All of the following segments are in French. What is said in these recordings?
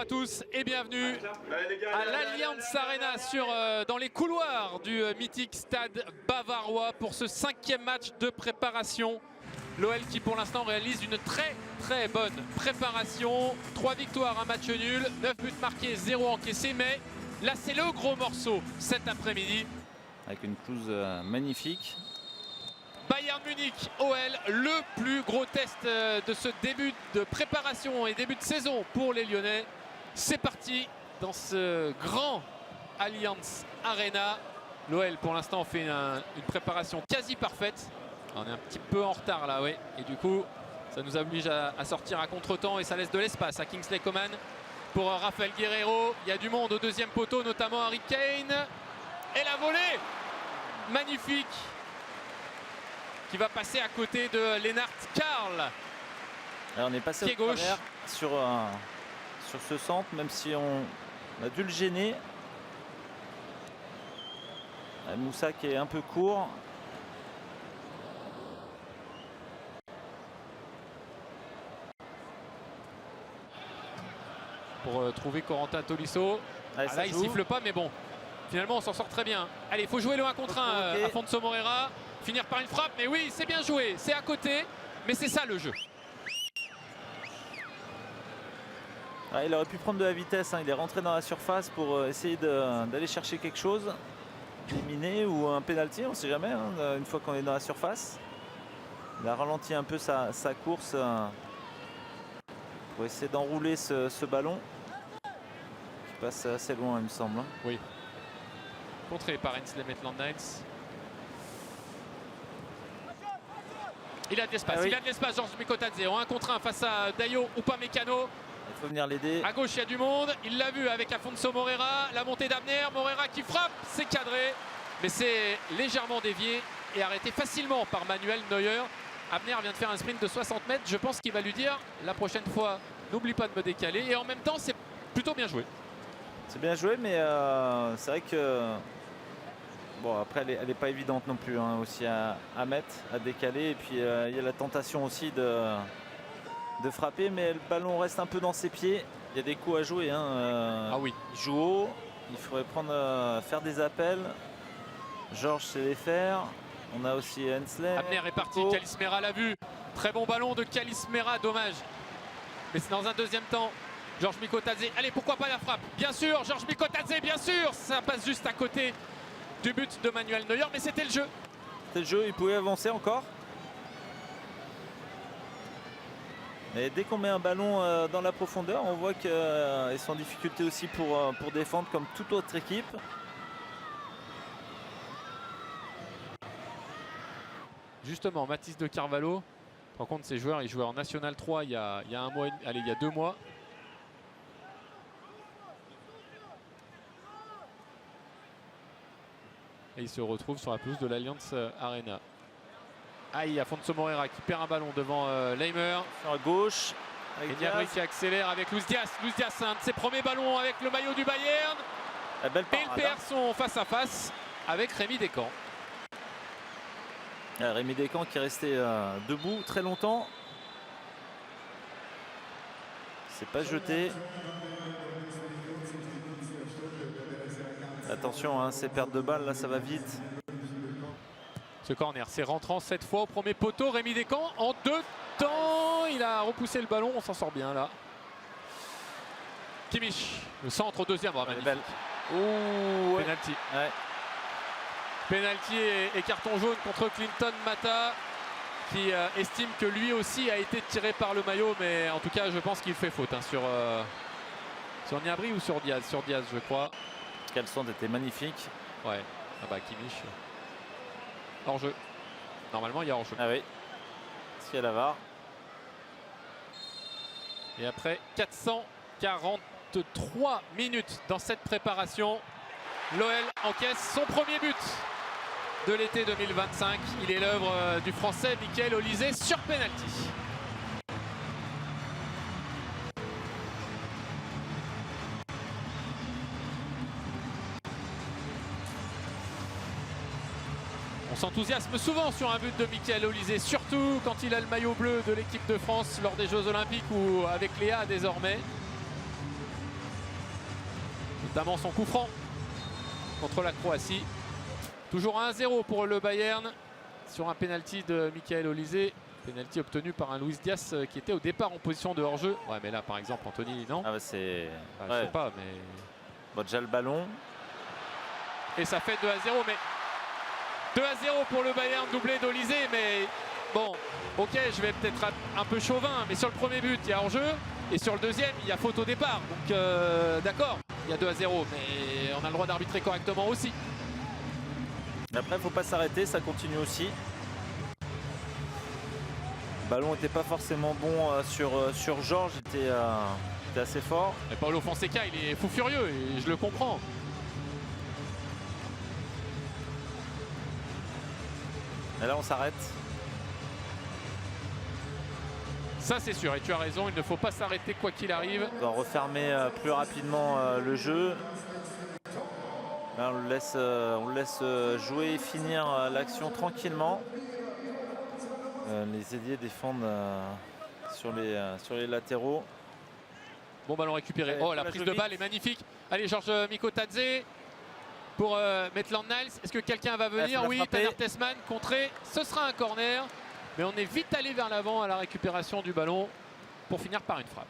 à tous et bienvenue à l'Allianz Arena dans les couloirs du mythique stade bavarois pour ce 5e match de préparation. L'OL qui pour l'instant réalise une très bonne préparation. 3 victoires, un match nul, 9 buts marqués, 0 encaissés. Mais là c'est le gros morceau cet après-midi. Avec une pelouse magnifique. Bayern Munich, OL, le plus gros test de ce début de préparation et début de saison pour les Lyonnais. C'est parti dans ce grand Allianz Arena. L'OL pour l'instant fait une préparation quasi parfaite. On est un petit peu en retard là, oui. Et du coup, ça nous oblige à sortir à contre-temps et ça laisse de l'espace à Kingsley Coman pour Raphaël Guerreiro. Il y a du monde au deuxième poteau, notamment Harry Kane. Et la volée magnifique qui va passer à côté de Lennart Karl. Alors on est passé au travers sur ce centre, même si on a dû le gêner. Moussa qui est un peu court. Pour trouver Corentin Tolisso. Là il siffle pas, mais bon, finalement on s'en sort très bien. Allez, il faut jouer le 1 contre 1 Afonso Moreira. Finir par une frappe, mais oui, c'est bien joué, c'est à côté, mais c'est ça le jeu. Il aurait pu prendre de la vitesse, hein. Il est rentré dans la surface pour essayer d'aller chercher quelque chose, éliminer ou un penalty, on ne sait jamais, hein, une fois qu'on est dans la surface. Il a ralenti un peu sa course pour essayer d'enrouler ce ballon qui passe assez loin, il me semble. Oui. Contré par Ainsley Maitland-Niles. Il a de l'espace, il a de l'espace, Georges Mikotadze en 1 contre 1 face à Dayo Upamecano. Il faut venir l'aider. À gauche, il y a du monde. Il l'a vu avec Afonso Moreira. La montée d'Abner. Moreira qui frappe. C'est cadré. Mais c'est légèrement dévié et arrêté facilement par Manuel Neuer. Abner vient de faire un sprint de 60 mètres. Je pense qu'il va lui dire la prochaine fois, n'oublie pas de me décaler. Et en même temps, c'est plutôt bien joué. C'est bien joué, mais c'est vrai que... Bon, après, elle n'est pas évidente non plus, hein, aussi à mettre, à décaler. Et puis, il y a la tentation aussi de frapper, mais le ballon reste un peu dans ses pieds. Il y a des coups à jouer. Ah oui. Il joue haut. Il faudrait faire des appels. Georges sait les faire. On a aussi Ainsley. Abner est parti. Kalis Mera l'a vu. Très bon ballon de Kalis Mera. Dommage. Mais c'est dans un deuxième temps. Georges Mikotadze. Allez, pourquoi pas la frappe? Bien sûr, Georges Mikotadze, bien sûr. Ça passe juste à côté du but de Manuel Neuer, mais c'était le jeu. C'était le jeu, il pouvait avancer encore. Et dès qu'on met un ballon dans la profondeur, on voit qu'ils sont en difficulté aussi pour défendre comme toute autre équipe. Justement, Mathis de Carvalho, par contre ces joueurs, ils jouaient en National 3 il y a un mois, allez, il y a 2 mois. Et il se retrouve sur la pelouse de l'Allianz Arena. Aïe, Afonso Moreira qui perd un ballon devant Leimer. Sur la gauche. Et Gnabry qui accélère avec Luis Diaz. Luis Diaz, un de ses premiers ballons avec le maillot du Bayern. La belle parade, et il perd son face-à-face avec Rémi Descamps. Rémi Descamps qui est resté debout très longtemps. C'est pas jeté. Attention, hein, ces pertes de balles, là, ça va vite. Ce corner, c'est rentrant cette fois au premier poteau. Rémi Descamps en 2 temps. Il a repoussé le ballon, on s'en sort bien là. Kimmich, le centre au deuxième. Oh, magnifique. Ouh, penalty. Ouais. Penalty et carton jaune contre Clinton Mata, qui estime que lui aussi a été tiré par le maillot. Mais en tout cas, je pense qu'il fait faute hein, sur Gnabry ou sur Diaz. Sur Diaz, je crois. Quel centre était magnifique. Ouais, ah bah Kimmich. Hors-jeu. Normalement, il y a hors-jeu. Ah oui. Est-ce qu'il y a la VAR? Et après 443 minutes dans cette préparation, l'OL encaisse son premier but de l'été 2025. Il est l'œuvre du Français Michael Olise sur penalty. On s'enthousiasme souvent sur un but de Michael Olise, surtout quand il a le maillot bleu de l'équipe de France lors des Jeux Olympiques ou avec Léa désormais. notamment son coup franc contre la Croatie. Toujours 1-0 pour le Bayern sur un penalty de Michael Olise. Penalty obtenu par un Luis Diaz qui était au départ en position de hors-jeu. Ouais, mais là, par exemple, Anthony, non? Ah bah c'est... Je sais pas, mais... Bon, déjà le ballon. Et ça fait 2-0, mais 2-0 pour le Bayern, doublé d'Olise. Mais bon, ok, je vais peut-être un peu chauvin, mais sur le premier but, il y a hors-jeu. Et sur le deuxième, il y a faute au départ. Donc d'accord, il y a 2-0, mais on a le droit d'arbitrer correctement aussi. Après, il ne faut pas s'arrêter, ça continue aussi. Le ballon n'était pas forcément bon sur Georges, il était assez fort. Et Paulo Fonseca, il est fou furieux et je le comprends. Et là, on s'arrête. Ça, c'est sûr, et tu as raison, il ne faut pas s'arrêter quoi qu'il arrive. On doit refermer plus rapidement le jeu. Là, on le laisse jouer et finir l'action tranquillement. Les ailiers défendent sur les latéraux. Bon ballon récupéré. Oh, la prise de balle est magnifique. Allez, Georges Mikotadze pour Maitland Niles. Est-ce que quelqu'un va venir? Oui, Tanner Tessman contré. Ce sera un corner. Mais on est vite allé vers l'avant à la récupération du ballon pour finir par une frappe.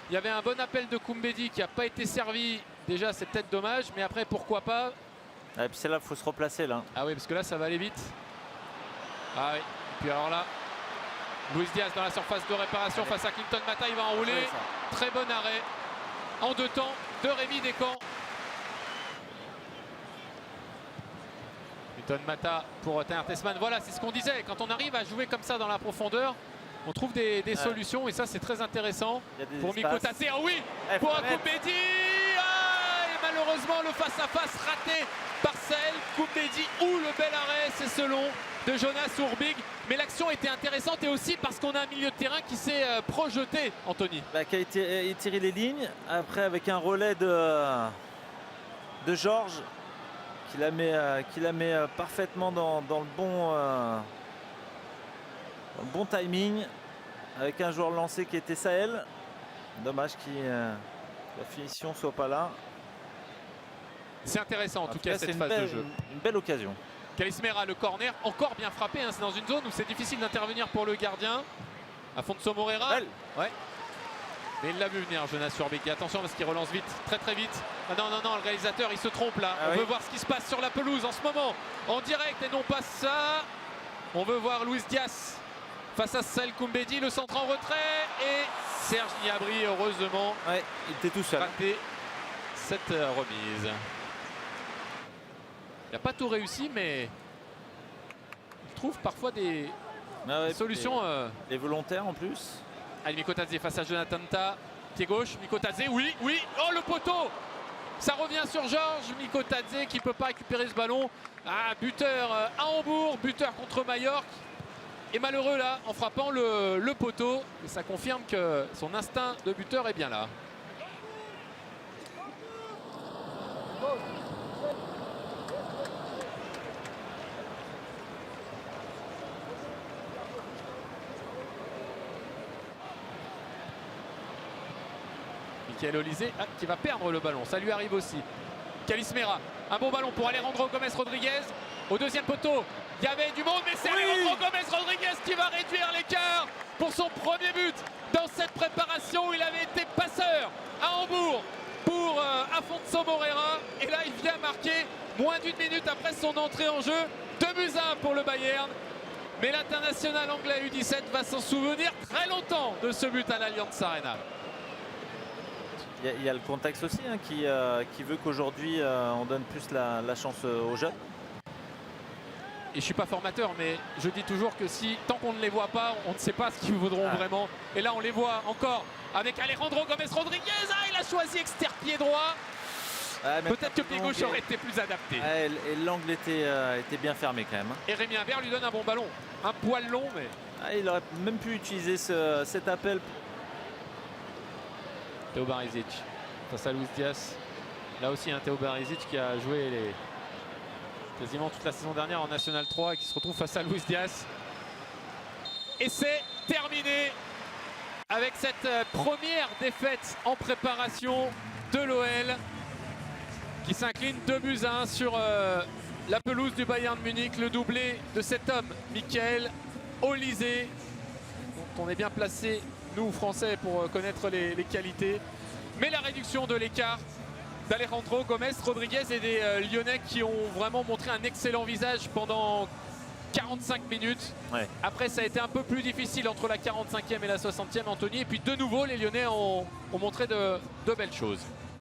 Il y avait un bon appel de Koumbedi qui n'a pas été servi. Déjà, c'est peut-être dommage, mais après, pourquoi pas? Et puis c'est là qu'il faut se replacer là. Ah oui, parce que là, ça va aller vite. Ah oui. Et puis alors là, Luis Diaz dans la surface de réparation face à Clinton Mata, il va enrouler. Très bon arrêt. En deux temps de Rémi Descamps. Clinton Mata pour Tanner Tessman. Voilà, c'est ce qu'on disait. Quand on arrive à jouer comme ça dans la profondeur, on trouve des solutions et ça, c'est très intéressant. Pour Mikotadze, ah oui, pour Koumbedi. Ah, et malheureusement, le face-à-face raté par Sahel Koumbedi ou le bel arrêt, c'est selon de Jonas Urbig. Mais l'action était intéressante et aussi parce qu'on a un milieu de terrain qui s'est projeté, Anthony. Qui a étiré les lignes. Après, avec un relais de Georges qui la met parfaitement dans le bon timing. Avec un joueur lancé qui était Sahel. Dommage que la finition soit pas là. C'est intéressant en tout cas cette phase de jeu. Une belle occasion. Kalismera, le corner, encore bien frappé. Hein, c'est dans une zone où c'est difficile d'intervenir pour le gardien. Afonso Moreira. Ouais. Mais il l'a vu venir, Jonas Urbig. Attention parce qu'il relance vite, très très vite. Ah non, le réalisateur, il se trompe là. On veut voir ce qui se passe sur la pelouse en ce moment. En direct et non pas ça. On veut voir Luis Diaz face à Sahel Koumbedi, le centre en retrait. Et Serge Gnabry, heureusement, il était tout seul. Raté cette remise. Il n'a pas tout réussi, mais il trouve parfois des solutions. Les volontaires en plus. Allez, Mikotadze face à Jonathan Ta. Pied gauche, Mikotadze, oui. Oh, le poteau! Ça revient sur Georges Mikotadze qui ne peut pas récupérer ce ballon. Ah, buteur à Hambourg, buteur contre Majorque. Et malheureux là, en frappant le poteau. Et ça confirme que son instinct de buteur est bien là. Michael Olise qui va perdre le ballon, ça lui arrive aussi. Kalismera, un bon ballon pour Alejandro Gomez Rodriguez. Au deuxième poteau, il y avait du monde, mais c'est Alejandro Gomez Rodriguez qui va réduire l'écart pour son premier but dans cette préparation. Il avait été passeur à Hambourg pour Afonso Moreira. Et là, il vient marquer moins d'une minute après son entrée en jeu. 2-1 pour le Bayern. Mais l'international anglais U17 va s'en souvenir très longtemps de ce but à l'Allianz Arena. Il y a le contexte aussi qui veut qu'aujourd'hui on donne plus la chance aux jeunes. Et je ne suis pas formateur, mais je dis toujours que tant qu'on ne les voit pas, on ne sait pas ce qu'ils vaudront vraiment. Et là, on les voit encore avec Alejandro Gomez Rodriguez. Ah, il a choisi exterpied droit. Peut-être que pied gauche aurait été plus adapté. Et l'angle était bien fermé quand même. Et Rémi Imbert lui donne un bon ballon. Un poil long, mais... il aurait même pu utiliser cet appel. Théo Barizic face à Luis Diaz. Là aussi, Théo Barizic qui a joué quasiment toute la saison dernière en National 3 et qui se retrouve face à Luis Diaz. Et c'est terminé avec cette première défaite en préparation de l'OL. qui s'incline 2-1 sur la pelouse du Bayern de Munich. Le doublé de cet homme, Michael Olise, dont on est bien placé, nous Français, pour connaître les qualités. Mais la réduction de l'écart d'Alejandro Gomez Rodriguez et des Lyonnais qui ont vraiment montré un excellent visage pendant 45 minutes. Ouais. Après, ça a été un peu plus difficile entre la 45e et la 60e, Anthony. Et puis de nouveau, les Lyonnais ont montré de belles choses.